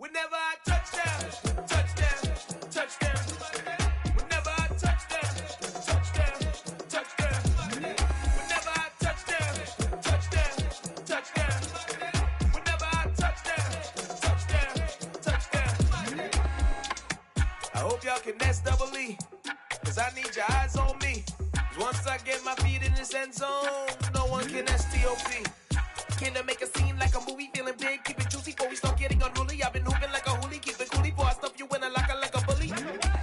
Whenever I touch down, touchdown, touchdown. Whenever I touch down, touchdown, touchdown. Whenever I touch down, touchdown, touchdown. Whenever I touch down, touchdown, touchdown. I hope y'all can nest double E, cause I need your eyes on me. Cause once I get my feet in this end zone, no one can STOP. Killer make a scene like a movie, feeling big, keep it juicy before we start getting unruly. I've been hooping like a hoolie, keep it coolie before I stuff you in a locker like a bully.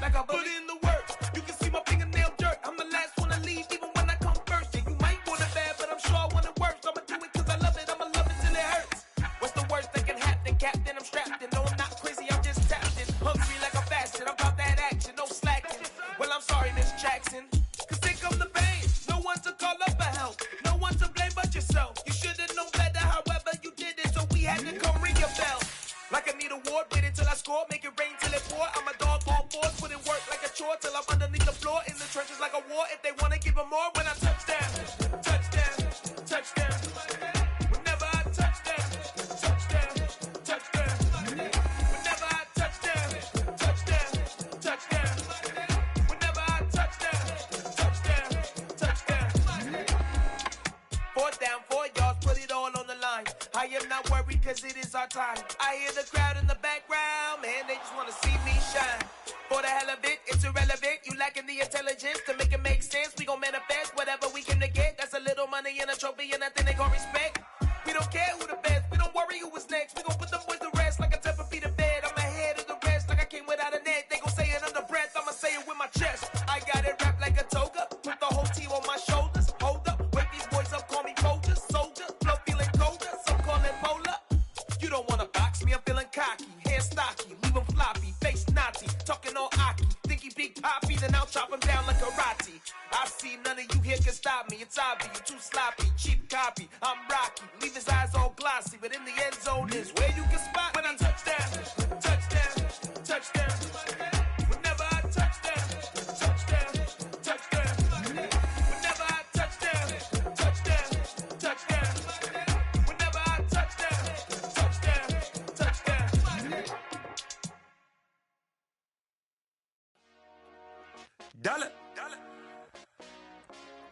Like a bully. Put in the work, you can see my fingernail dirt. I'm the last one to leave, even when I come first. Yeah, you might want it bad, but I'm sure I want it worse. I'ma do it cause I love it, I'ma love it till it hurts. What's the worst that can happen, Captain? I'm strapped in, no I'm not crazy, I'm just tapped in. Hungry like a fashion, I'm about that action, no slacking. Well I'm sorry, Miss Jackson, cause here come the pain. No one to call up for help, no one to blame but yourself. You should've known better, however you did it, so we had to come ring your bell. Like I need a ward, wait until I score, make it rain till it pour. I'm a dog, all fours, put in work like a chore till I'm underneath the floor. In the trenches like a war, if they wanna give them more. When I touch down, touchdown, touchdown. Whenever I touch down, touchdown, touchdown. Whenever I touch down, touchdown, touchdown. Whenever I touch down, touchdown, touchdown. 4th down, 4 yards, put it all on the line. I am not worried cause it is our time. I hear the crowd in the background, man, they just wanna see me shine. For the hell of it, it's irrelevant. You lacking the intelligence to make it make sense. We gon' manifest whatever we came to get. That's a little money and a trophy and nothing they gon' respect. We don't care who the best, we don't worry who was next. We gon' put them boys to rest like a Tempur-Pedic to bed. I'm ahead of the rest like I came without a net. They gon' say it under breath, I'ma say it with my chest. I got it wrapped like a toga, put the whole team on my shoulders. Hold up, wake these boys up, call me Folger, soldier. Flow feeling colder, some call it polar. You don't wanna box me, I'm feeling cocky. Hair stocky, leave him floppy, face Nazi. Talking all Aki, think he big poppy, then I'll chop him down like karate. I see none of you here can stop me. It's obvious, you too sloppy, cheap copy. I'm Rocky, leave his eyes all glossy, but in the end zone is where you can spot when I touch down, touchdown, touchdown. Whenever I touch down, touchdown, touchdown. Whenever I touch down, touchdown, touchdown. Whenever I touch down, touchdown, touchdown. Dollar.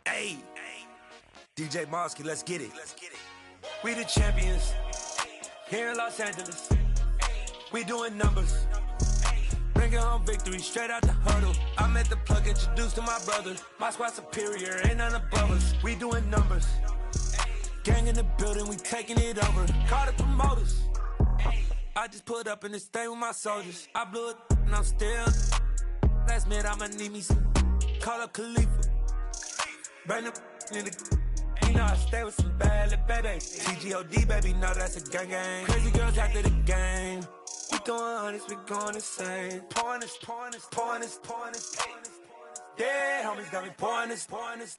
Hey, DJ Mosky, let's get it. We the champions here in Los Angeles. We doing numbers, bringing home victory straight out the huddle. I met the plug, introduced to my brother. My squad superior, ain't none above us. We doing numbers, gang in the building, we taking it over. Call the promoters. I just put up in this thing with my soldiers. I blew it and I'm still. Last minute I'ma need me some. Call up Khalifa. Bring the in the. You know I stay with some bad little baby. TGOD baby, know that's a gang gang. Crazy girls after the game. We throwing hundreds, we going insane. Pouring this. Yeah, homies got me pouring this.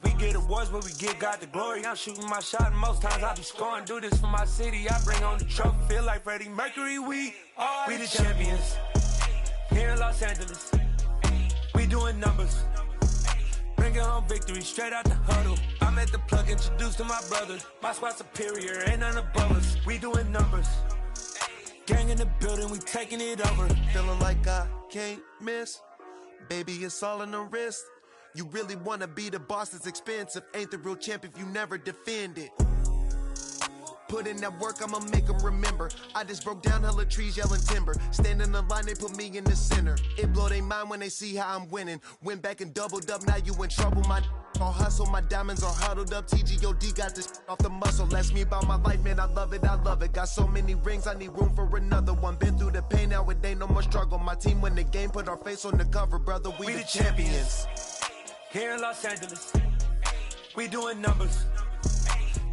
We get awards, but we give God the glory. I'm shooting my shot, and most times I be scoring. Do this for my city, I bring on the trophy. Feel like Freddie Mercury, we the champions here in Los Angeles. We doing numbers, bringing home victory straight out the huddle. I met the plug, introduced to my brother. My squad superior, ain't none above us. We doing numbers, gang in the building, we taking it over. Feeling like I can't miss. Baby, it's all in the wrist. You really wanna be the boss, it's expensive. Ain't the real champ if you never defend it. Put in that work, I'ma make them remember. I just broke down hella trees, yelling timber. Stand in the line, they put me in the center. It blow their mind when they see how I'm winning. Went back and doubled up, now you in trouble. My all hustle, my diamonds are huddled up. TGOD got this off the muscle. That's me about my life, man, I love it. Got so many rings, I need room for another one. Been through the pain, now it ain't no more struggle. My team win the game, put our face on the cover, brother. We the champions here in Los Angeles. We doing numbers,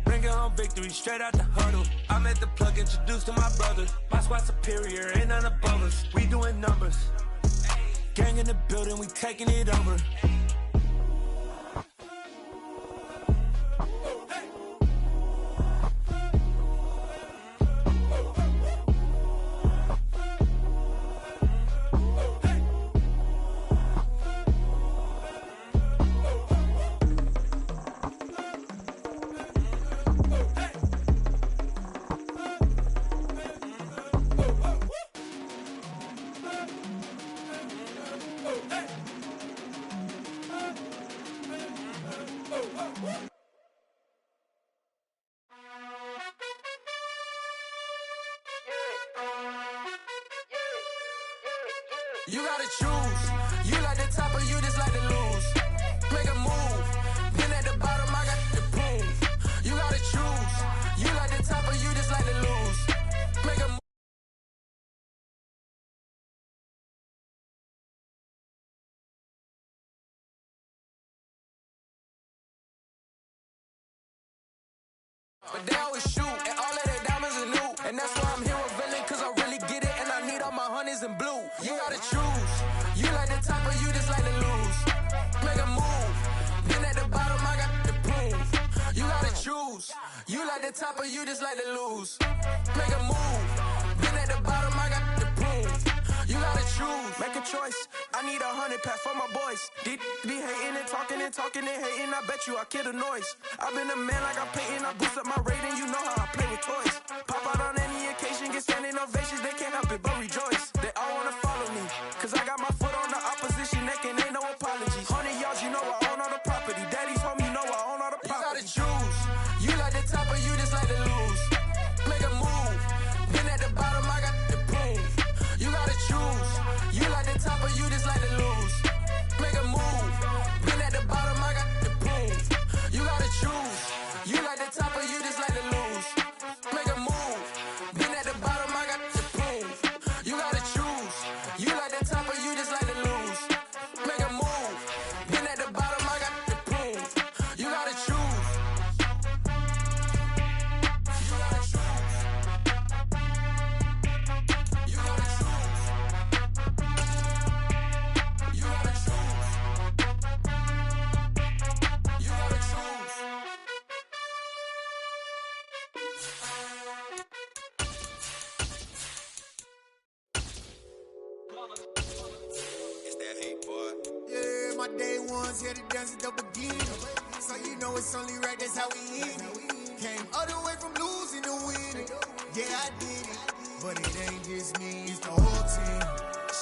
bringing home victory straight out the huddle. I met the plug, introduced to my brother. My squad superior, ain't none above us. We doing numbers, gang in the building, we taking it over. You gotta choose. You like the top or you just like to lose. Make a move. Then at the bottom, I got the prove. You gotta choose. You like the top or you just like to lose. Make a move. But they always shoot, and all of their diamonds are new. And that's why I'm here with villain, cause I really get it, and I need all my honeys in blue. You gotta choose. You like the top or you just like to lose. Make a move. Then at the bottom, I got the prove. You gotta choose. You like the top or you just like to lose. Make a move. Then at the bottom, I got the prove. You gotta choose. Make a choice. I need 100 pack for my boys. Be hating and talking and hating. I bet you I kill the noise. I've been a man like I'm Peyton. I boost up my rating. You know how I play with toys. Pop out on any occasion, get standing ovations. They can't help it but rejoice. They all wanna follow me, cause I got my foot on the opposition neck and ain't no apologies. 100 yards, you know I own all the property. Daddy's home, you know I own all the property. You gotta choose. You like the top or you just like to lose. Make a move. Then at the bottom, I got the prove. You gotta choose. You like the top or you just like to lose. Make a move. Then at the bottom, I got the prove. You gotta choose. You like the top or you just like to lose. Make a move. Then at the bottom, I got the prove. You gotta choose. You like the top or you just like to lose. Make a move. Then at the bottom, I got the prove. You gotta choose. You gotta choose. You gotta choose. You gotta choose. You gotta choose. It's that hate, boy. Yeah, my day ones here to dance at the beginning. So you know it's only right, that's how we end it. Came all the way from losing to winning. Yeah, I did it. But it ain't just me, it's the whole team.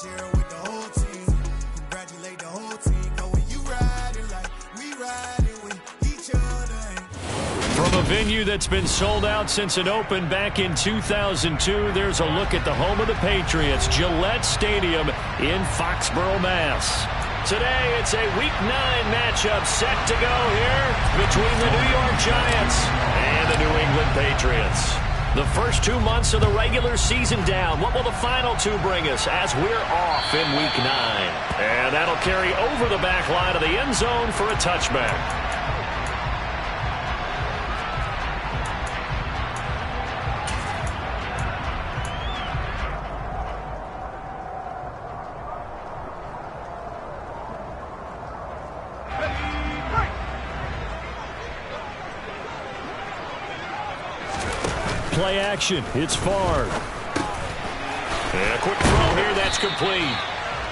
Share it with the whole team. Congratulate the whole team. Cause when you riding like we riding with each other. From a venue that's been sold out since it opened back in 2002, there's a look at the home of the Patriots, Gillette Stadium in Foxborough, Mass. Today, it's a Week 9 matchup set to go here between the New York Giants and the New England Patriots. The first 2 months of the regular season down. What will the final two bring us as we're off in Week 9? And that'll carry over the back line of the end zone for a touchback. Play action. It's Favre. And a quick throw here. That's complete.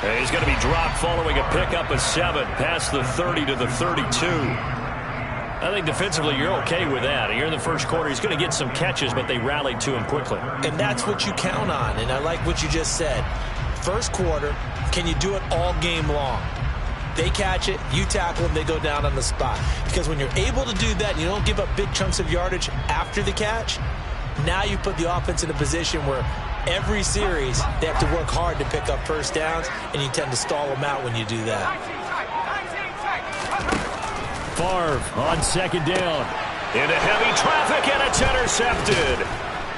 And he's going to be dropped following a pickup of 7 past the 30 to the 32. I think defensively you're okay with that. Here in the first quarter, he's going to get some catches, but they rallied to him quickly. And that's what you count on. And I like what you just said. First quarter, can you do it all game long? They catch it, you tackle them, they go down on the spot. Because when you're able to do that, you don't give up big chunks of yardage after the catch. Now you put the offense in a position where every series they have to work hard to pick up first downs, and you tend to stall them out when you do that. Favre on second down. Into heavy traffic, and it's intercepted.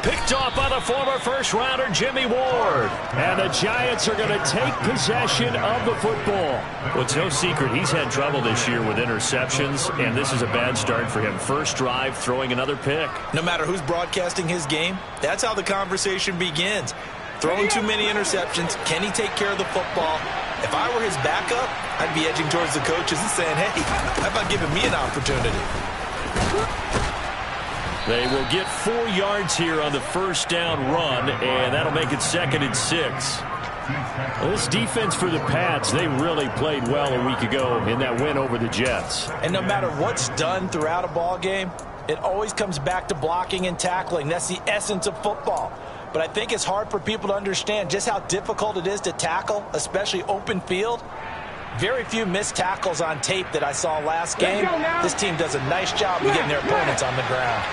Picked off by the former first-rounder Jimmy Ward. And the Giants are going to take possession of the football. Well, it's no secret he's had trouble this year with interceptions, and this is a bad start for him. First drive, throwing another pick. No matter who's broadcasting his game, that's how the conversation begins. Throwing too many interceptions, can he take care of the football? If I were his backup, I'd be edging towards the coaches and saying, hey, how about giving me an opportunity? They will get 4 yards here on the first down run, and that'll make it 2nd and 6. This defense for the Pats, they really played well a week ago in that win over the Jets. And no matter what's done throughout a ball game, it always comes back to blocking and tackling. That's the essence of football. But I think it's hard for people to understand just how difficult it is to tackle, especially open field. Very few missed tackles on tape that I saw last game. This team does a nice job of getting their opponents on the ground.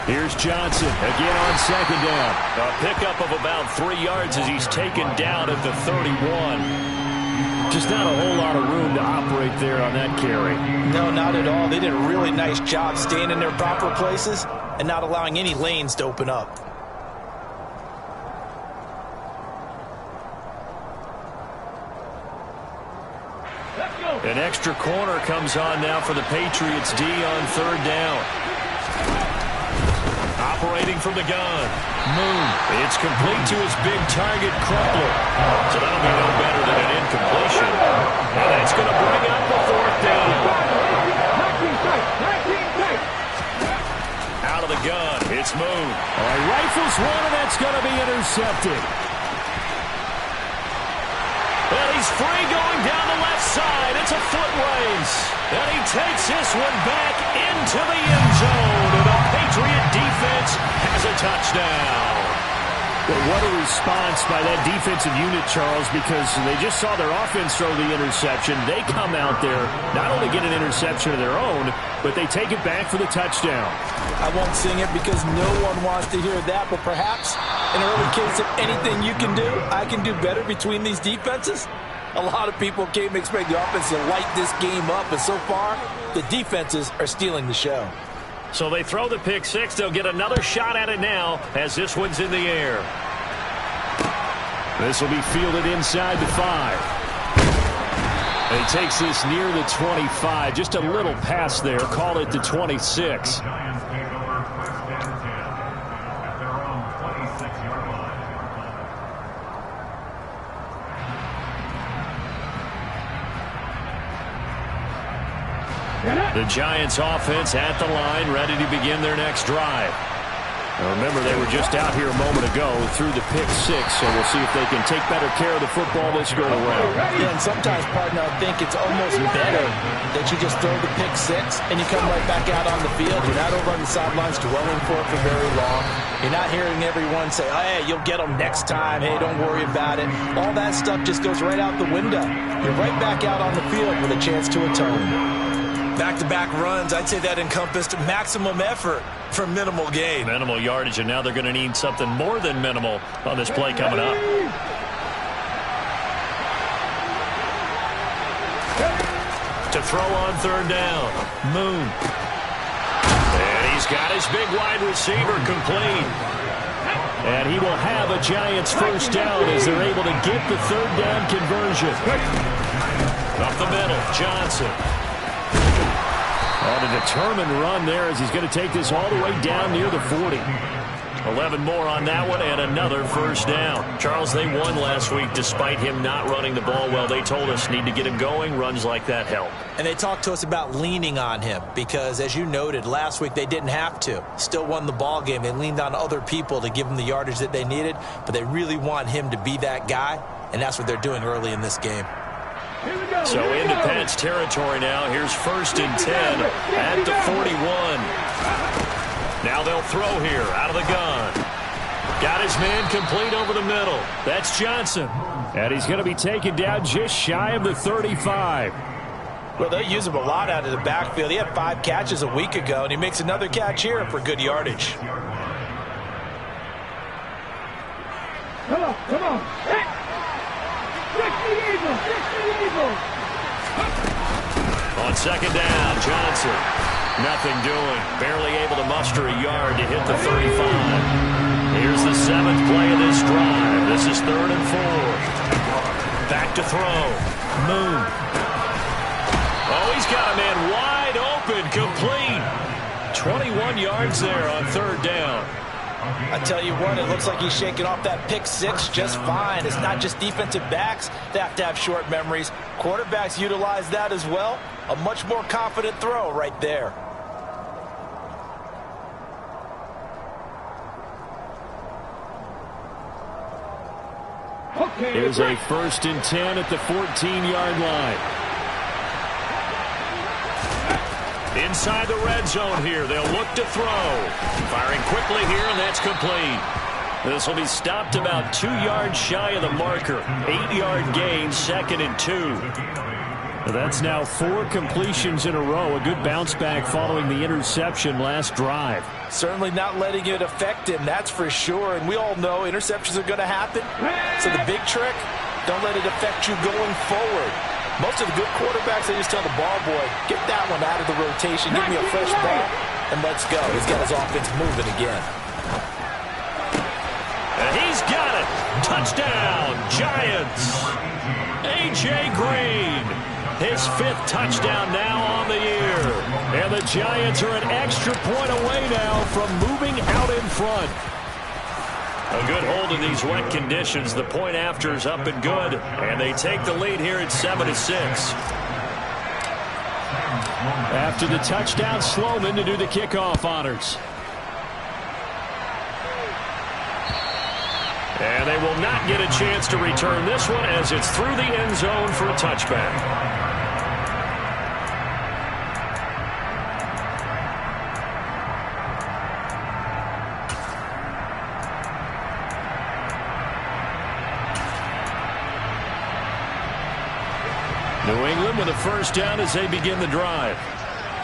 Here's Johnson again on second down. A pickup of about 3 yards as he's taken down at the 31. Just not a whole lot of room to operate there on that carry. No, not at all. They did a really nice job staying in their proper places and not allowing any lanes to open up. An extra corner comes on now for the Patriots D on third down. Operating from the gun. Moon. It's complete to his big target, Crumpler. So that'll be no better than an incompletion. And that's going to bring up the fourth down. Out of the gun. It's Moon. All right, rifles one, and that's going to be intercepted. Well, he's free going down the left side. It's a foot race. And he takes this one back into the end zone. And the Patriot defense has a touchdown. Well, what a response by that defensive unit, Charles, because they just saw their offense throw the interception. They come out there, not only get an interception of their own, but they take it back for the touchdown. I won't sing it because no one wants to hear that, but perhaps in early case of anything you can do, I can do better between these defenses. A lot of people came to expect the offense to light this game up, and so far, the defenses are stealing the show. So they throw the pick six. They'll get another shot at it now as this one's in the air. This will be fielded inside the 5. And he takes this near the 25. Just a little pass there. Call it the 26. The Giants offense at the line, ready to begin their next drive. Now remember, they were just out here a moment ago through the pick six, so we'll see if they can take better care of the football this go around. Yeah, and sometimes, partner, I think it's almost better that you just throw the pick six and you come right back out on the field. You're not over on the sidelines dwelling for it for very long. You're not hearing everyone say, oh, hey, you'll get them next time. Hey, don't worry about it. All that stuff just goes right out the window. You're right back out on the field with a chance to atone. Back-to-back runs, I'd say that encompassed maximum effort for minimal gain. Minimal yardage, and now they're going to need something more than minimal on this play coming up. To throw on third down, Moon. And he's got his big wide receiver complete. And he will have a Giants first down as they're able to get the third down conversion. Up the middle, Johnson. On a determined run there as he's going to take this all the way down near the 40. 11 more on that one and another first down. Charles, they won last week despite him not running the ball well. They told us need to get him going. Runs like that help. And they talked to us about leaning on him because, as you noted, last week they didn't have to. Still won the ball game. They leaned on other people to give them the yardage that they needed, but they really want him to be that guy, and that's what they're doing early in this game. So into Pats territory now. Here's 1st and 10 at the 41. Now they'll throw here out of the gun. Got his man complete over the middle. That's Johnson. And he's going to be taken down just shy of the 35. Well, they use him a lot out of the backfield. He had 5 catches a week ago, and he makes another catch here for good yardage. Come on, come on. Hey! On second down, Johnson. Nothing doing. Barely able to muster a yard to hit the 35. Here's the 7th play of this drive. This is 3rd and 4. Back to throw. Moon. Oh, he's got a man wide open, complete. 21 yards there on 3rd down. I tell you what, it looks like he's shaking off that pick six just fine. It's not just defensive backs that have to have short memories. Quarterbacks utilize that as well. A much more confident throw right there. Here's a 1st and 10 at the 14-yard line. Inside the red zone here. They'll look to throw. Firing quickly here, and that's complete. This will be stopped about 2 yards shy of the marker. 8-yard gain, 2nd and 2. That's now 4 completions in a row. A good bounce back following the interception last drive. Certainly not letting it affect him, that's for sure. And we all know interceptions are going to happen. So the big trick, don't let it affect you going forward. Most of the good quarterbacks, they just tell the ball boy, get that one out of the rotation, give me a fresh ball, and let's go. He's got his offense moving again. And he's got it. Touchdown, Giants. A.J. Green, his 5th touchdown now on the year. And the Giants are an extra point away now from moving out in front. A good hold in these wet conditions. The point after is up and good. And they take the lead here at 7-6. After the touchdown, Sloman to do the kickoff honors. And they will not get a chance to return this one as it's through the end zone for a touchback. New England with a first down as they begin the drive.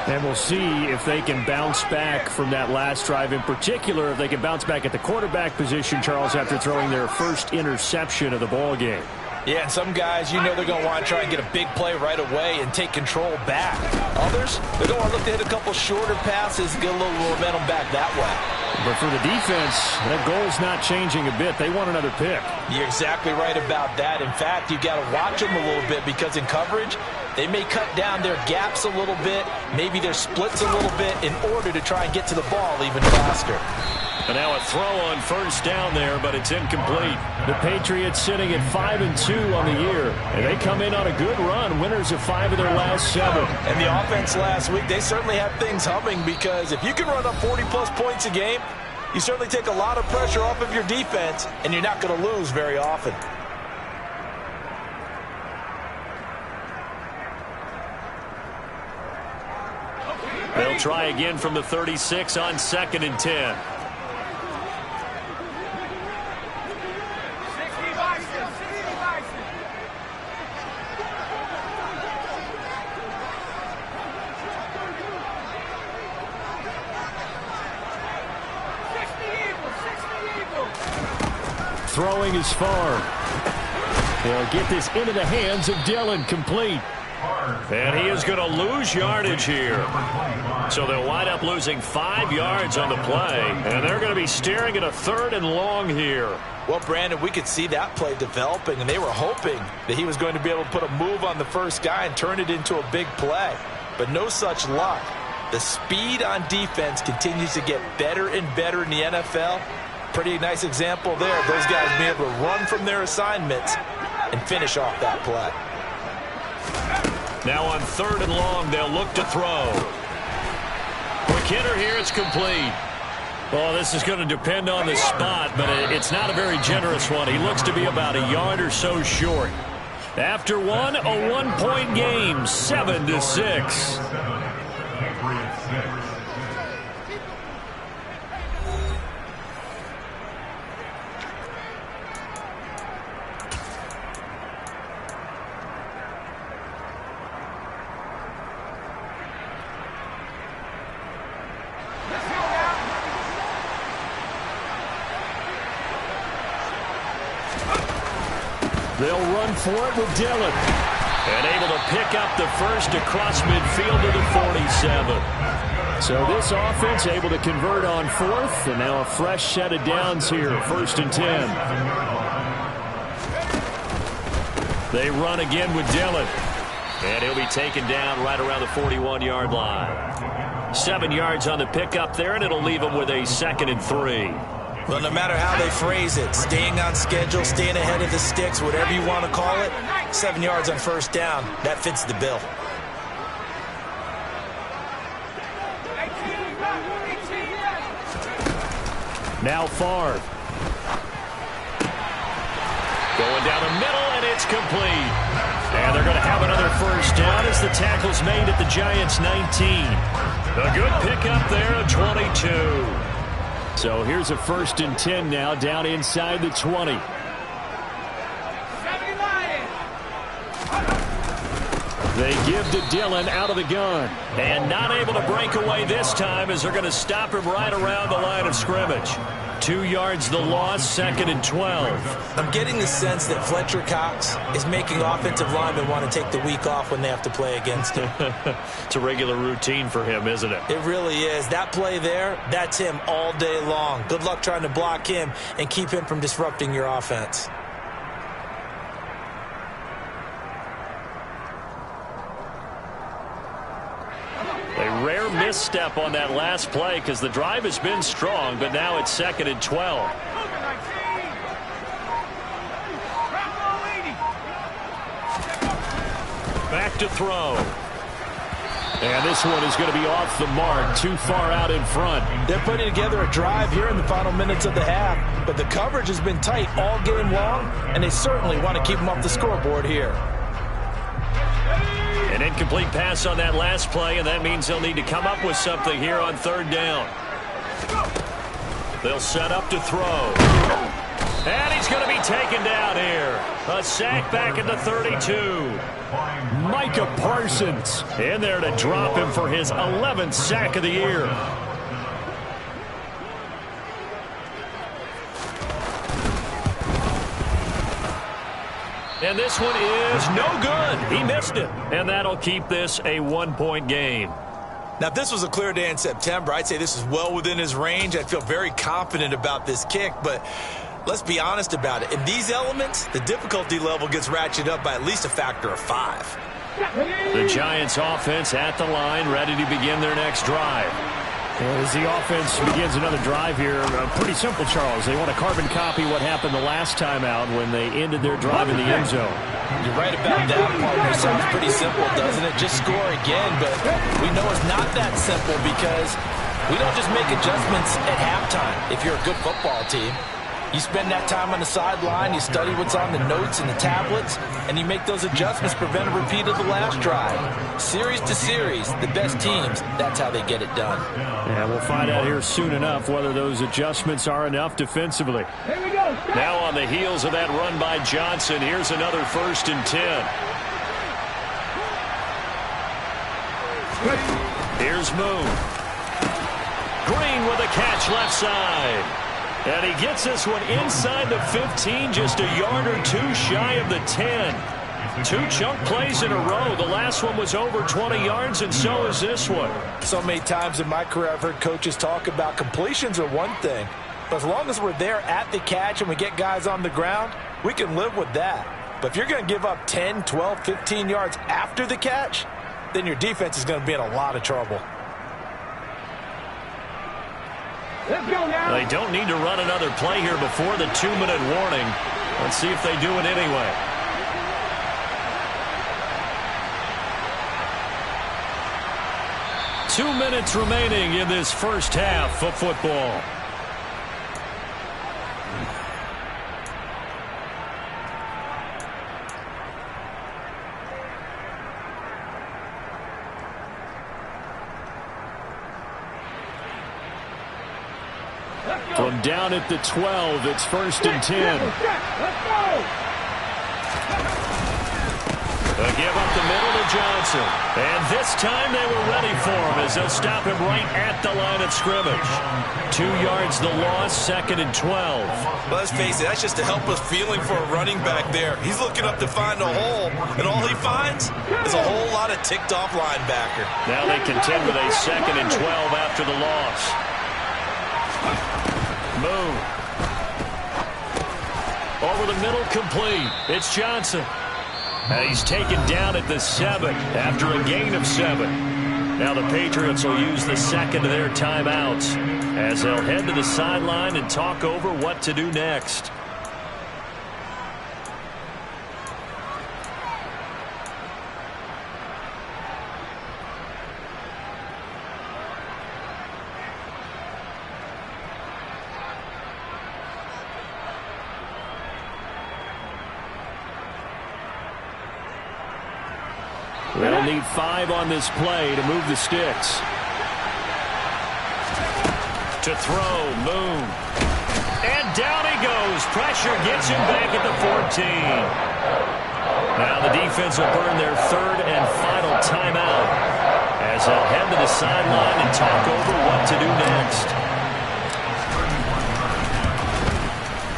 And we'll see if they can bounce back from that last drive. In particular, if they can bounce back at the quarterback position, Charles, after throwing their first interception of the ball game. Yeah, and some guys, you know they're going to want to try and get a big play right away and take control back. Others, they're going to want to look to hit a couple shorter passes, get a little momentum back that way. But for the defense, that goal's not changing a bit. They want another pick. You're exactly right about that. In fact, you've got to watch them a little bit because in coverage, they may cut down their gaps a little bit, maybe their splits a little bit in order to try and get to the ball even faster. And now a throw on first down there, but it's incomplete. The Patriots sitting at 5-2 on the year, and they come in on a good run, winners of 5 of their last 7. And the offense last week, they certainly have things humming because if you can run up 40-plus points a game, you certainly take a lot of pressure off of your defense, and you're not going to lose very often. They'll try again from the 36 on 2nd and 10. Throwing is far. They'll get this into the hands of Dillon, complete. And he is going to lose yardage here. So they'll wind up losing 5 yards on the play. And they're going to be staring at a 3rd and long here. Well, Brandon, we could see that play developing, and they were hoping that he was going to be able to put a move on the first guy and turn it into a big play. But no such luck. The speed on defense continues to get better and better in the NFL. Pretty nice example there. Those guys being able to run from their assignments and finish off that play. Now on 3rd and long, they'll look to throw. Quick hitter here, it's complete. Well, this is going to depend on the spot, but it's not a very generous one. He looks to be about a yard or so short. After one, a 1-point game, 7-6. They'll run for it with Dillon. And able to pick up the first across midfield to the 47. So this offense able to convert on 4th, and now a fresh set of downs here, 1st and 10. They run again with Dillon. And he'll be taken down right around the 41-yard line. 7 yards on the pickup there, and it'll leave him with a 2nd and 3. Well, no matter how they phrase it, staying on schedule, staying ahead of the sticks, whatever you want to call it, 7 yards on first down, that fits the bill. Now Favre. Going down the middle, and it's complete. And they're going to have another first down as the tackle's made at the Giants' 19. A good pickup there at 22. So here's a 1st and 10 now, down inside the 20. They give to Dillon out of the gun. And not able to break away this time as they're going to stop him right around the line of scrimmage. 2 yards the loss, 2nd and 12. I'm getting the sense that Fletcher Cox is making offensive linemen want to take the week off when they have to play against him. It's a regular routine for him, isn't it? It really is. That play there, that's him all day long. Good luck trying to block him and keep him from disrupting your offense. A rare misstep on that last play because the drive has been strong, but now it's 2nd and 12. Back to throw. And this one is going to be off the mark, too far out in front. They're putting together a drive here in the final minutes of the half, but the coverage has been tight all game long, and they certainly want to keep them off the scoreboard here. An incomplete pass on that last play, and that means they'll need to come up with something here on 3rd down. They'll set up to throw. And he's going to be taken down here. A sack back at the 32. Micah Parsons in there to drop him for his 11th sack of the year. And this one is no good. He missed it. And that'll keep this a 1-point game. Now, if this was a clear day in September, I'd say this is well within his range. I'd feel very confident about this kick, but let's be honest about it. In these elements, the difficulty level gets ratcheted up by at least a factor of 5. The Giants offense at the line, ready to begin their next drive. As the offense begins another drive here, pretty simple, Charles. They want to carbon copy what happened the last time out when they ended their drive in the end zone. You're right about that, partner. Sounds pretty simple, doesn't it? Just score again, but we know it's not that simple because we don't just make adjustments at halftime if you're a good football team. You spend that time on the sideline, you study what's on the notes and the tablets, and you make those adjustments, prevent a repeat of the last drive. Series to series, the best teams, that's how they get it done. Yeah, we'll find out here soon enough whether those adjustments are enough defensively. Here we go. Now on the heels of that run by Johnson, here's another 1st and 10. Here's Moon. Green with a catch left side. And he gets this one inside the 15, just a yard or 2 shy of the 10. 2 chunk plays in a row. The last one was over 20 yards, and so is this one. So many times in my career I've heard coaches talk about completions are one thing, but as long as we're there at the catch and we get guys on the ground, we can live with that. But if you're going to give up 10, 12, 15 yards after the catch, then your defense is going to be in a lot of trouble. Let's go now. They don't need to run another play here before the 2-minute warning. Let's see if they do it anyway. Two minutes remaining in this first half of football. From down at the 12, it's 1st and 10. Let's go. They'll give up the middle to Johnson. And this time they were ready for him as they'll stop him right at the line of scrimmage. 2 yards the loss, 2nd and 12. Let's face it, that's just a helpless feeling for a running back there. He's looking up to find a hole, and all he finds is a whole lot of ticked-off linebacker. Now they contend with a 2nd and 12 after the loss. Moon. Over the middle, complete. It's Johnson. And he's taken down at the 7 after a gain of 7. Now the Patriots will use the second of their timeouts as they'll head to the sideline and talk over what to do next. They'll need 5 on this play to move the sticks. To throw, Moon. And down he goes. Pressure gets him back at the 14. Now the defense will burn their third and final timeout as they'll head to the sideline and talk over what to do next.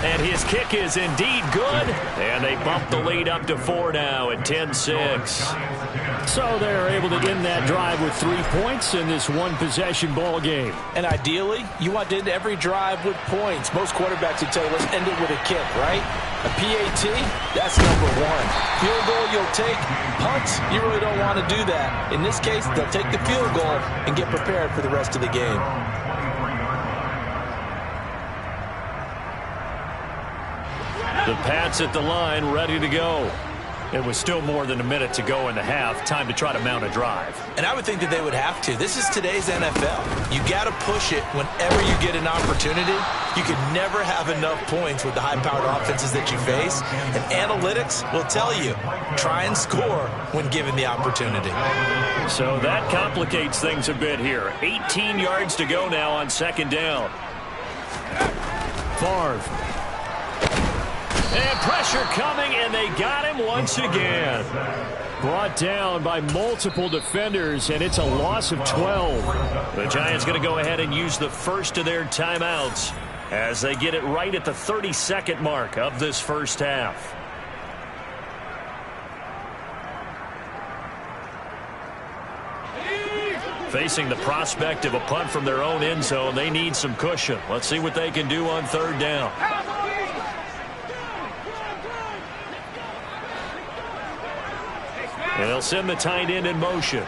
And his kick is indeed good, and they bump the lead up to 4 now at 10-6. So they're able to end that drive with 3 points in this one-possession ball game. And ideally, you want to end every drive with points. Most quarterbacks would tell you, let's end it with a kick, right? A PAT, that's number one. Field goal you'll take. Punts, you really don't want to do that. In this case, they'll take the field goal and get prepared for the rest of the game. The Pats at the line, ready to go. It was still more than a minute to go in the half. Time to try to mount a drive. And I would think that they would have to. This is today's NFL. You got to push it whenever you get an opportunity. You can never have enough points with the high-powered offenses that you face. And analytics will tell you, try and score when given the opportunity. So that complicates things a bit here. 18 yards to go now on second down. Favre. And pressure coming, and they got him once again. Brought down by multiple defenders, and it's a loss of 12. The Giants going to go ahead and use the first of their timeouts as they get it right at the 32nd mark of this first half. Facing the prospect of a punt from their own end zone, they need some cushion. Let's see what they can do on third down. And they'll send the tight end in motion.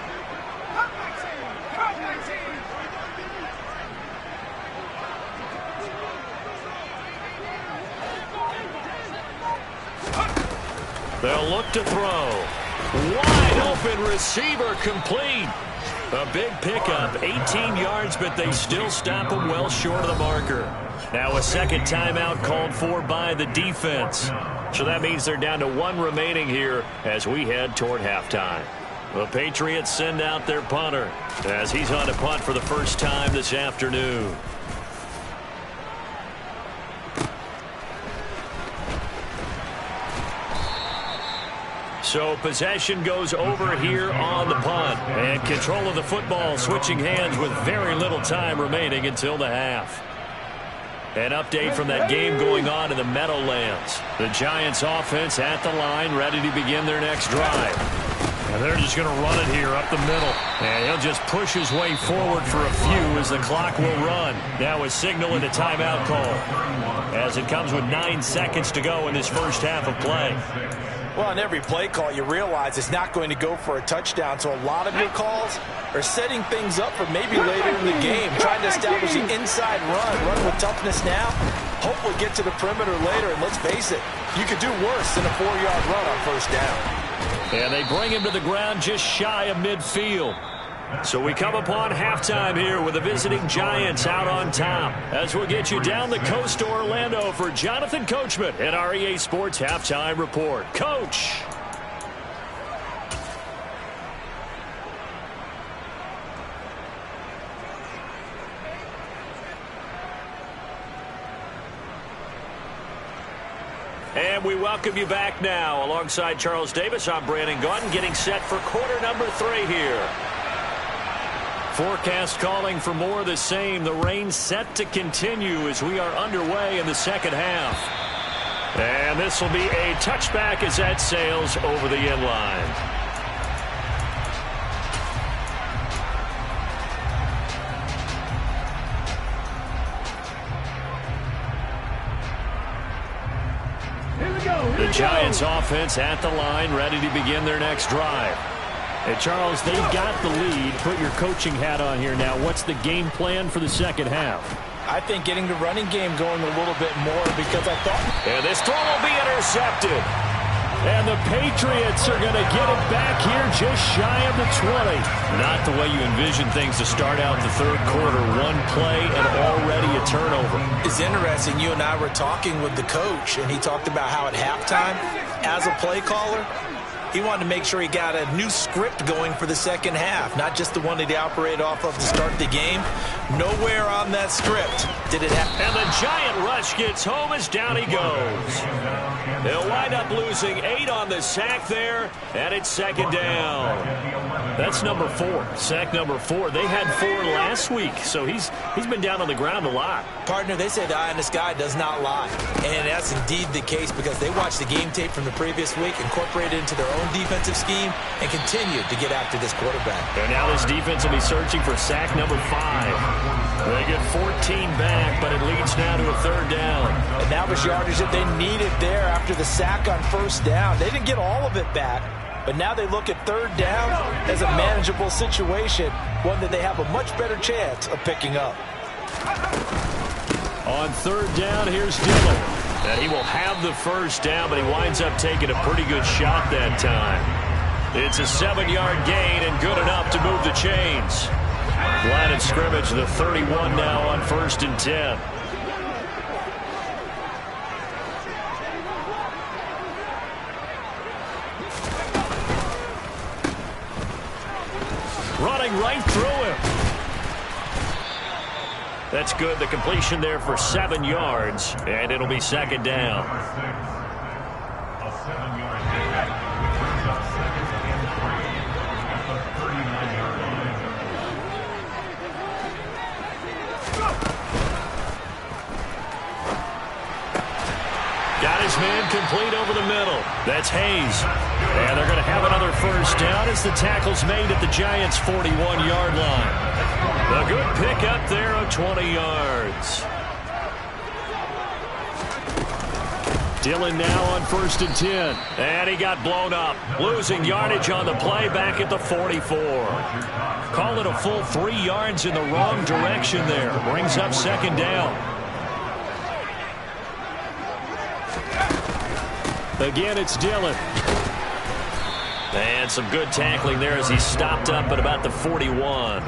They'll look to throw. Wide open receiver complete. A big pickup, 18 yards, but they still stop him well short of the marker. Now a second timeout called for by the defense. So that means they're down to 1 remaining here as we head toward halftime. The Patriots send out their punter as he's on to punt for the first time this afternoon. So possession goes over here on the punt. And control of the football switching hands with very little time remaining until the half. An update from that game going on in the Meadowlands. The Giants offense at the line, ready to begin their next drive. And they're just going to run it here up the middle. And he'll just push his way forward for a few as the clock will run. Now a signal and a timeout call as it comes with 9 seconds to go in this first half of play. Well, on every play call, you realize it's not going to go for a touchdown. So a lot of your calls are setting things up for maybe later in the game, trying to establish the inside run with toughness now, hopefully get to the perimeter later. And let's face it, you could do worse than a 4-yard run on first down. And they bring him to the ground just shy of midfield. So we come upon halftime here with the visiting Giants out on top. As we'll get you down the coast to Orlando for Jonathan Coachman at our EA Sports Halftime Report. Coach. And we welcome you back now. Alongside Charles Davis, I'm Brandon Gaudin, getting set for quarter number 3 here. Forecast calling for more of the same. The rain set to continue as we are underway in the second half. And this will be a touchback as that sails over the end line. The Giants offense at the line, ready to begin their next drive. Hey, Charles, they've got the lead. Put your coaching hat on here now. What's the game plan for the second half? I think getting the running game going a little bit more because I thought... And this throw will be intercepted. And the Patriots are going to get it back here just shy of the 20. Not the way you envision things to start out the third quarter. One play and already a turnover. It's interesting. You and I were talking with the coach, and he talked about how at halftime, as a play caller, he wanted to make sure he got a new script going for the second half, not just the one that he operated off of to start the game. Nowhere on that script did it happen. And the giant rush gets home as down he goes. They'll wind up losing 8 on the sack there, and it's second down. That's number 4. Sack number 4. They had 4 last week, so he's been down on the ground a lot. Partner, they say the eye in the sky does not lie. And that's indeed the case because they watched the game tape from the previous week, incorporated it into their own defensive scheme, and continued to get after this quarterback. And now this defense will be searching for sack number 5. They get 14 back, but it leads now to a third down. And that was yardage that they needed there after the sack on first down. They didn't get all of it back, but now they look at third down as a manageable situation, one that they have a much better chance of picking up. On third down, here's Dillon. And he will have the first down, but he winds up taking a pretty good shot that time. It's a 7-yard gain and good enough to move the chains. Line of scrimmage, the 31 now on 1st and 10. Running right through him. That's good. The completion there for 7 yards, and it'll be second down. Got his man complete over the middle. That's Hayes. And they're going to have another first down as the tackle's made at the Giants' 41-yard line. A good pickup there of 20 yards. Dillon now on 1st and 10. And he got blown up. Losing yardage on the play back at the 44. Call it a full 3 yards in the wrong direction there. Brings up second down. Again, it's Dillon. And some good tackling there as he stopped up at about the 41.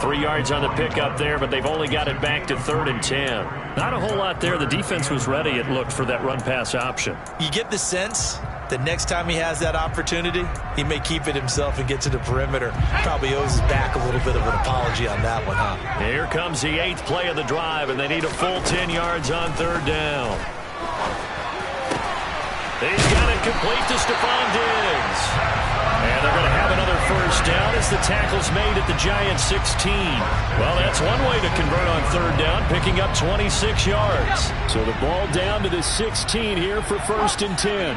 3 yards on the pickup there, but they've only got it back to 3rd and 10. Not a whole lot there. The defense was ready, it looked, for that run-pass option. You get the sense that next time he has that opportunity, he may keep it himself and get to the perimeter. Probably owes his back a little bit of an apology on that one, huh? Here comes the 8th play of the drive, and they need a full 10 yards on 3rd down. He's got it complete to Stephon Diggs. And they're going to have another first down as the tackle's made at the Giants' 16. Well, that's one way to convert on 3rd down, picking up 26 yards. So the ball down to the 16 here for 1st and 10.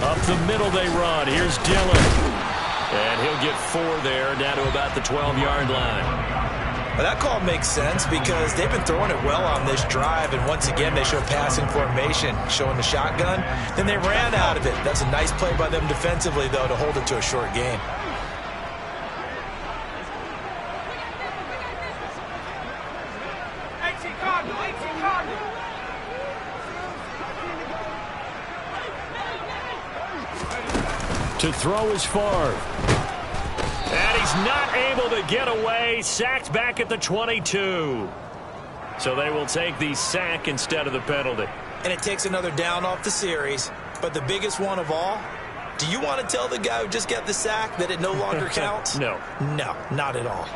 Up the middle they run. Here's Dillon. And he'll get 4 there, down to about the 12-yard line. Well, that call makes sense because they've been throwing it well on this drive, and once again they show passing formation, showing the shotgun. Then they ran out of it. That's a nice play by them defensively, though, to hold it to a short gain. To throw is Favre. And he's not able to get away. Sacked back at the 22. So they will take the sack instead of the penalty. And it takes another down off the series. But the biggest one of all, do you want to tell the guy who just got the sack that it no longer counts? No. No, not at all.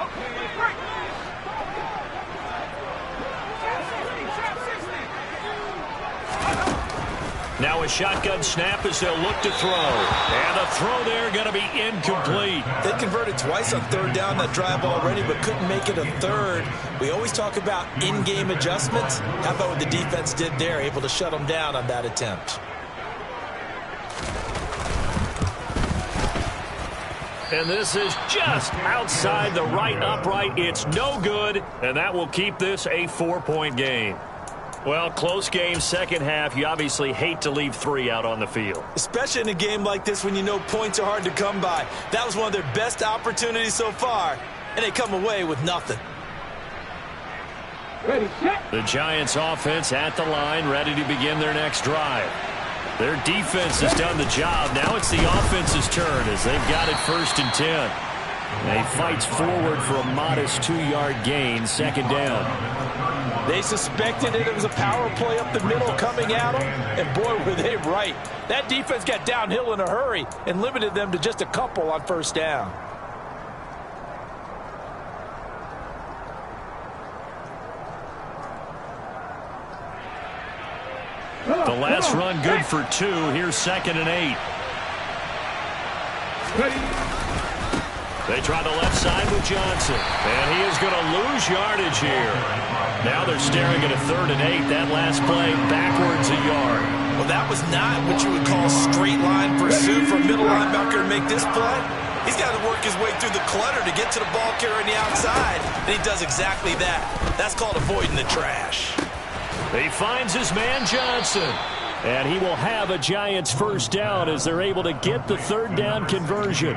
Now a shotgun snap as they'll look to throw. And the throw there going to be incomplete. They converted twice on 3rd down that drive already, but couldn't make it a 3rd. We always talk about in-game adjustments. How about what the defense did there, able to shut them down on that attempt? And this is just outside the right upright. It's no good, and that will keep this a 4-point game. Well, close game, second half. You obviously hate to leave 3 out on the field. Especially in a game like this when you know points are hard to come by. That was one of their best opportunities so far, and they come away with nothing. Ready, set. The Giants offense at the line, ready to begin their next drive. Their defense has done the job. Now it's the offense's turn as they've got it 1st and 10. And he fights forward for a modest 2-yard gain, second down. They suspected it was a power play up the middle coming at them, and boy, were they right. That defense got downhill in a hurry and limited them to just a couple on 1st down. The last run good for 2. Here's 2nd and 8. They try the left side with Johnson. And he is going to lose yardage here. Now they're staring at a 3rd and 8. That last play backwards a yard. Well, that was not what you would call straight line pursuit for a middle linebacker to make this play. He's got to work his way through the clutter to get to the ball carrier on the outside. And he does exactly that. That's called avoiding the trash. He finds his man Johnson. And he will have a Giants first down as they're able to get the 3rd down conversion.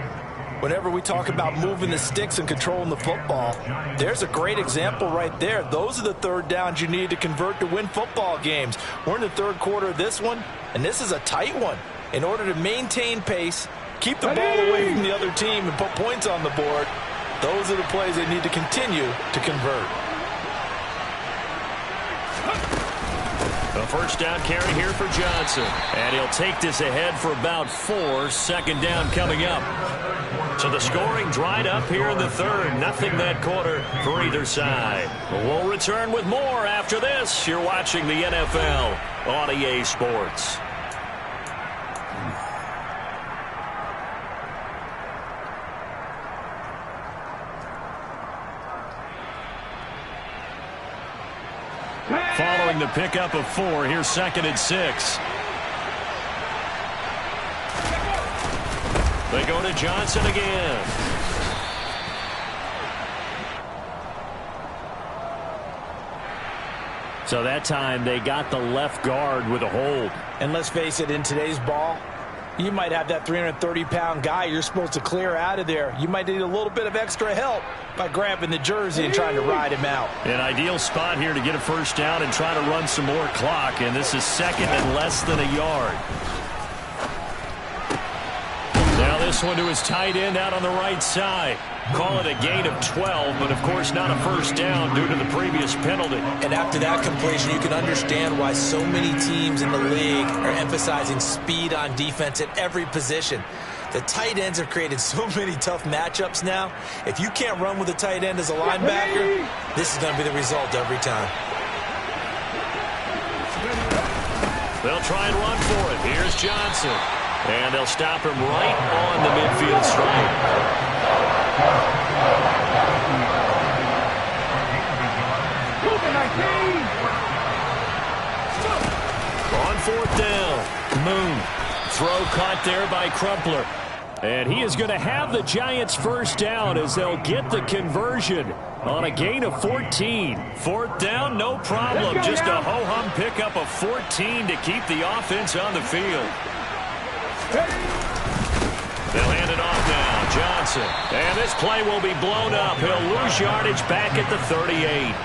Whenever we talk about moving the sticks and controlling the football, there's a great example right there. Those are the 3rd downs you need to convert to win football games. We're in the 3rd quarter of this one, and this is a tight one. In order to maintain pace, keep the ball away from the other team, and put points on the board, those are the plays they need to continue to convert. A first down carry here for Johnson. And he'll take this ahead for about 4. 2nd down coming up. So the scoring dried up here in the 3rd. Nothing that quarter for either side. We'll return with more after this. You're watching the NFL on EA Sports. Following the pickup of 4, here's 2nd and 6. They go to Johnson again. So that time they got the left guard with a hold. And let's face it, in today's ball, you might have that 330-pound guy you're supposed to clear out of there. You might need a little bit of extra help by grabbing the jersey and trying to ride him out. An ideal spot here to get a first down and try to run some more clock. And this is 2nd and less than a yard. Now this one to his tight end out on the right side. Call it a gain of 12, but of course not a first down due to the previous penalty. And after that completion, you can understand why so many teams in the league are emphasizing speed on defense at every position. The tight ends have created so many tough matchups now. If you can't run with a tight end as a linebacker, this is going to be the result every time. They'll try and run for it. Here's Johnson. And they'll stop him right on the midfield stripe. On 4th down, Moon. Throw caught there by Crumpler. And he is going to have the Giants first down as they'll get the conversion on a gain of 14. 4th down, no problem. Just a ho-hum pickup of 14 to keep the offense on the field. They'll hand it off now. Johnson. And this play will be blown up. He'll lose yardage back at the 38.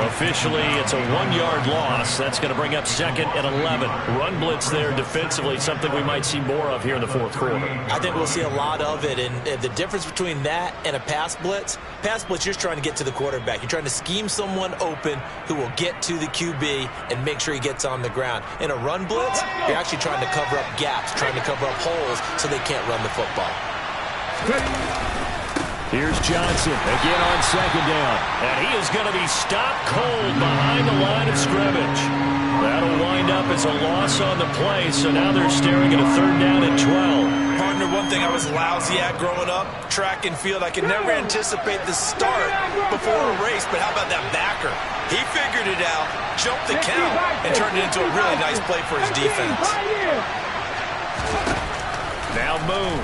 Officially, it's a 1-yard loss. That's going to bring up 2nd and 11. Run blitz there defensively, something we might see more of here in the 4th quarter. I think we'll see a lot of it. And the difference between that and a pass blitz, you're just trying to get to the quarterback. You're trying to scheme someone open who will get to the QB and make sure he gets on the ground. In a run blitz, you're actually trying to cover up gaps, trying to cover up holes so they can't run the football. Here's Johnson again on 2nd down. And he is going to be stopped cold behind the line of scrimmage. That'll wind up as a loss on the play, so now they're staring at a 3rd down and 12. Partner, one thing I was lousy at growing up, track and field, I could never anticipate the start before a race, but how about that backer? He figured it out, jumped the count, and turned it into a really nice play for his defense. Now Moon.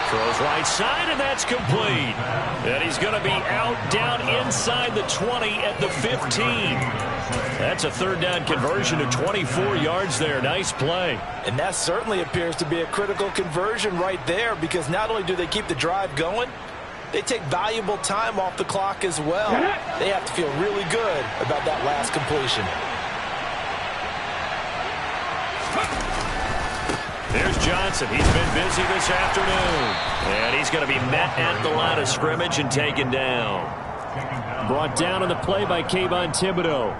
Throws right side, and that's complete. And he's going to be out down inside the 20 at the 15. That's a 3rd down conversion of 24 yards there. Nice play. And that certainly appears to be a critical conversion right there, because not only do they keep the drive going, they take valuable time off the clock as well. They have to feel really good about that last completion. There's Johnson. He's been busy this afternoon. And he's going to be met at the line of scrimmage and taken down. Brought down on the play by Kayvon Thibodeau.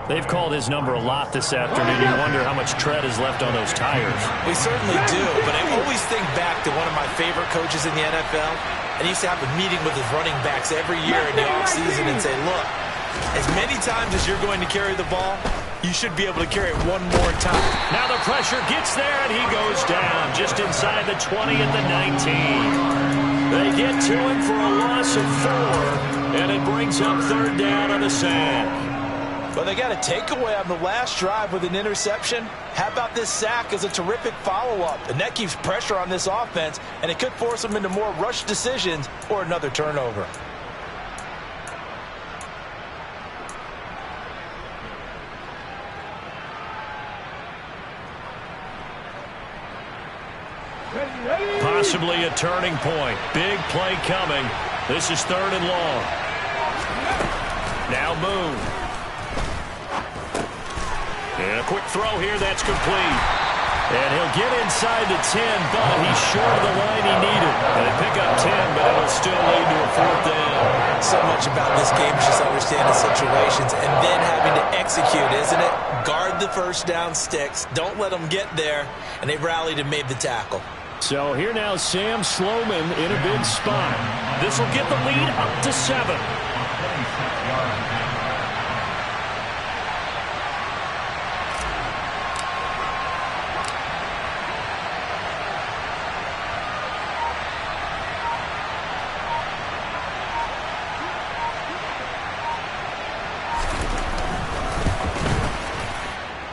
They've called his number a lot this afternoon. You wonder how much tread is left on those tires. We certainly do, but I always think back to one of my favorite coaches in the NFL. And he used to have a meeting with his running backs every year in the offseason and say, look, As many times as you're going to carry the ball, you should be able to carry it one more time. Now the pressure gets there, and he goes down just inside the 20 at the 19. They get to him for a loss of 4, and it brings up third down on the sack. Well, they got a takeaway on the last drive with an interception. How about this sack as a terrific follow-up? And that keeps pressure on this offense, and it could force them into more rush decisions or another turnover. Possibly a turning point. Big play coming. This is 3rd and long. Now Moon. And a quick throw here, that's complete. And he'll get inside the 10, but he's short of the line he needed. And they pick up 10, but it'll still lead to a 4th down. So much about this game is just understanding situations and then having to execute, isn't it? Guard the first down sticks. Don't let them get there. And they've rallied and made the tackle. So here now Sam Sloman in a big spot. This will get the lead up to 7.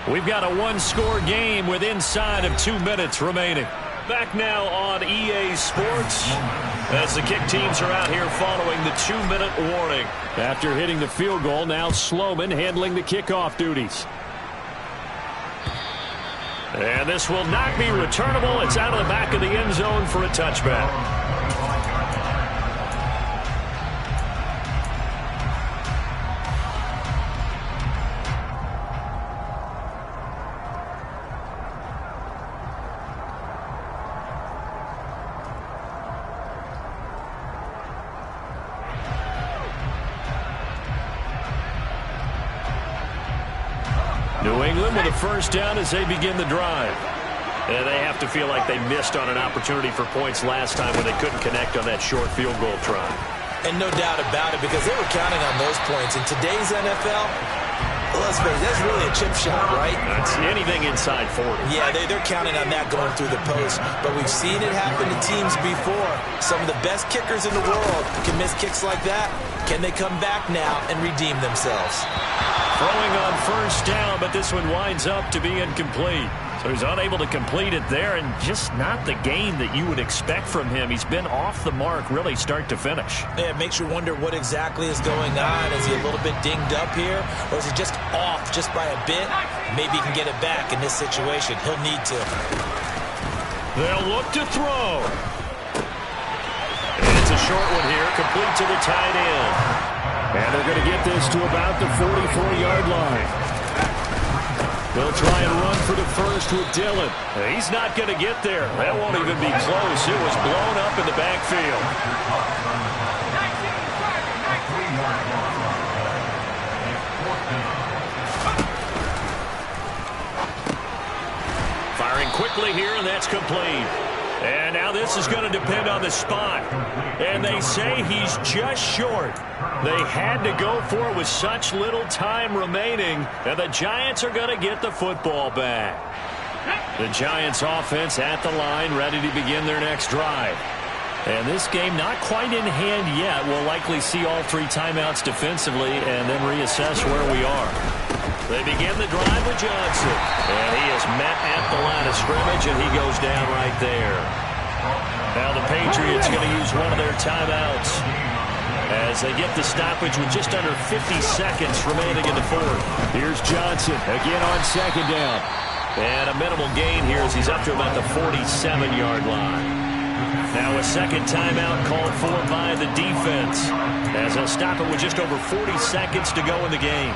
We've got a one-score game with inside of 2 minutes remaining. Back now on EA Sports as the kick teams are out here following the 2-minute warning. After hitting the field goal, now Sloman handling the kickoff duties. And this will not be returnable. It's out of the back of the end zone for a touchback. New England with a first down as they begin the drive. And they have to feel like they missed on an opportunity for points last time when they couldn't connect on that short field goal try. And no doubt about it, because they were counting on those points. In today's NFL, let's face it, that's really a chip shot, right? That's anything inside 40. Yeah, they're counting on that going through the post. But we've seen it happen to teams before. Some of the best kickers in the world can miss kicks like that. Can they come back now and redeem themselves? Throwing on first down, but this one winds up to be incomplete. So he's unable to complete it there, and just not the game that you would expect from him. He's been off the mark really start to finish. Yeah, it makes you wonder what exactly is going on. Is he a little bit dinged up here, or is he just off just by a bit? Maybe he can get it back in this situation. He'll need to. They'll look to throw. And it's a short one here, complete to the tight end. And they're going to get this to about the 44-yard line. They'll try and run for the first with Dillon. He's not going to get there. That won't even be close. It was blown up in the backfield. Firing quickly here, and that's complete. And now this is going to depend on the spot. And they say he's just short. They had to go for it with such little time remaining, and the Giants are going to get the football back. The Giants offense at the line, ready to begin their next drive. And this game not quite in hand yet. We'll likely see all 3 timeouts defensively and then reassess where we are. They begin the drive with Johnson. And he is met at the line of scrimmage, and he goes down right there. Now the Patriots going to use one of their timeouts as they get the stoppage with just under 50 seconds remaining in the 4th. Here's Johnson again on second down. And a minimal gain here as he's up to about the 47-yard line. Now a second timeout called for by the defense as they'll stop it with just over 40 seconds to go in the game.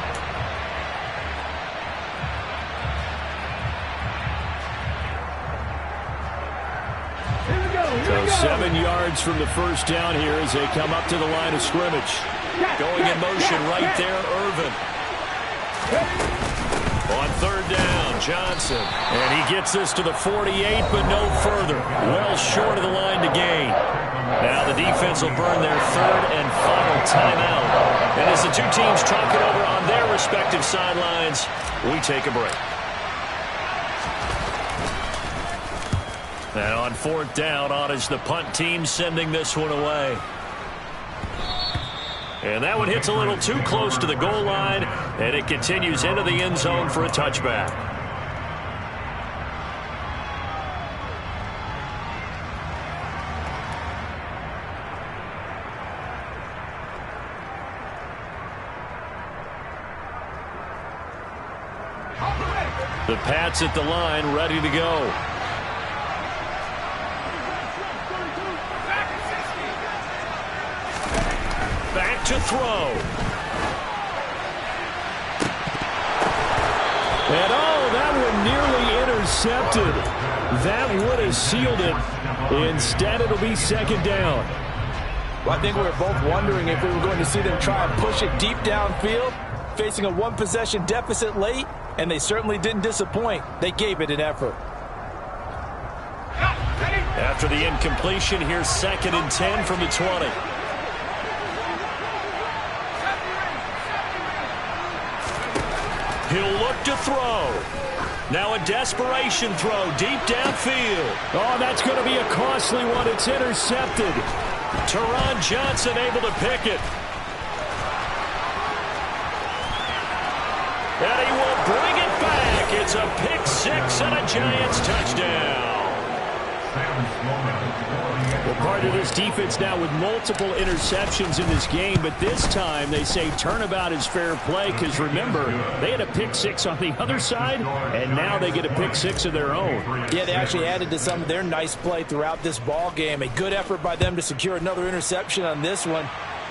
So 7 yards from the first down here as they come up to the line of scrimmage. Going in motion right there, Irvin. On third down, Johnson. And he gets this to the 48, but no further. Well short of the line to gain. Now the defense defense will burn their third and final timeout. And as the two teams talk it over on their respective sidelines, we take a break. And on fourth down, on is the punt team sending this one away. And that one hits a little too close to the goal line, and it continues into the end zone for a touchback. The Pats at the line, ready to go. Back to throw. And that one nearly intercepted. That would have sealed it. Instead, it'll be second down. Well, I think we were both wondering if we were going to see them try and push it deep downfield, facing a one-possession deficit late, and they certainly didn't disappoint. They gave it an effort. After the incompletion, here's 2nd and 10 from the 20. He'll look to throw. Now a desperation throw deep downfield. Oh, that's going to be a costly one. It's intercepted. Teron Johnson able to pick it. And he will bring it back. It's a pick six and a Giants touchdown. Well, part of this defense now with multiple interceptions in this game, but this time they say turnabout is fair play because, remember, they had a pick six on the other side, and now they get a pick six of their own. Yeah, they actually added to some of their nice play throughout this ball game. A good effort by them to secure another interception on this one.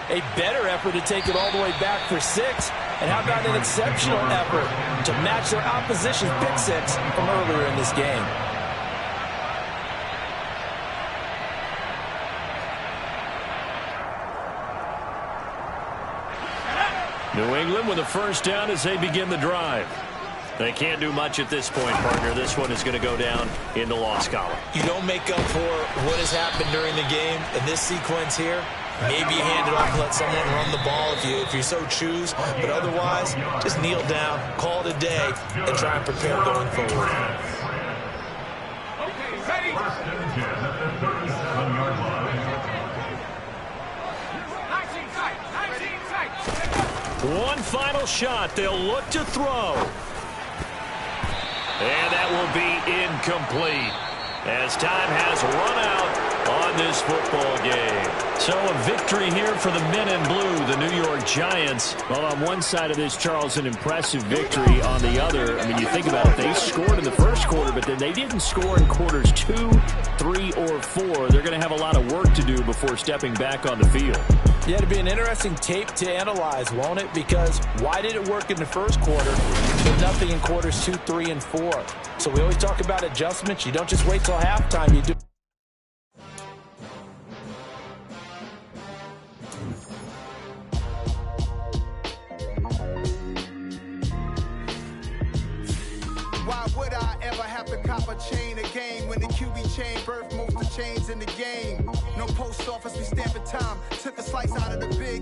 A better effort to take it all the way back for 6. And how about an exceptional effort to match their opposition's pick six from earlier in this game. New England with a first down as they begin the drive. They can't do much at this point, partner. This one is going to go down in the loss column. You don't make up for what has happened during the game in this sequence here. Maybe you hand it off and let someone run the ball if you so choose. But otherwise, just kneel down, call it a day, and try and prepare going forward. Okay, ready? 19 tight. One final shot. They'll look to throw. And that will be incomplete as time has run out on this football game. So a victory here for the men in blue, the New York Giants. Well, on one side of this, Charles, an impressive victory. On the other, I mean, you think about it, they scored in the first quarter, but then they didn't score in quarters 2, 3, or 4. They're going to have a lot of work to do before stepping back on the field. Yeah, it'll be an interesting tape to analyze, won't it? Because why did it work in the first quarter, but nothing in quarters 2, 3, and 4? So we always talk about adjustments. You don't just wait till halftime. You do. Why would I ever have to cop a chain again when the QB chain birthed most of the chains in the game? No post office, we stamping time. Took a slice out of the big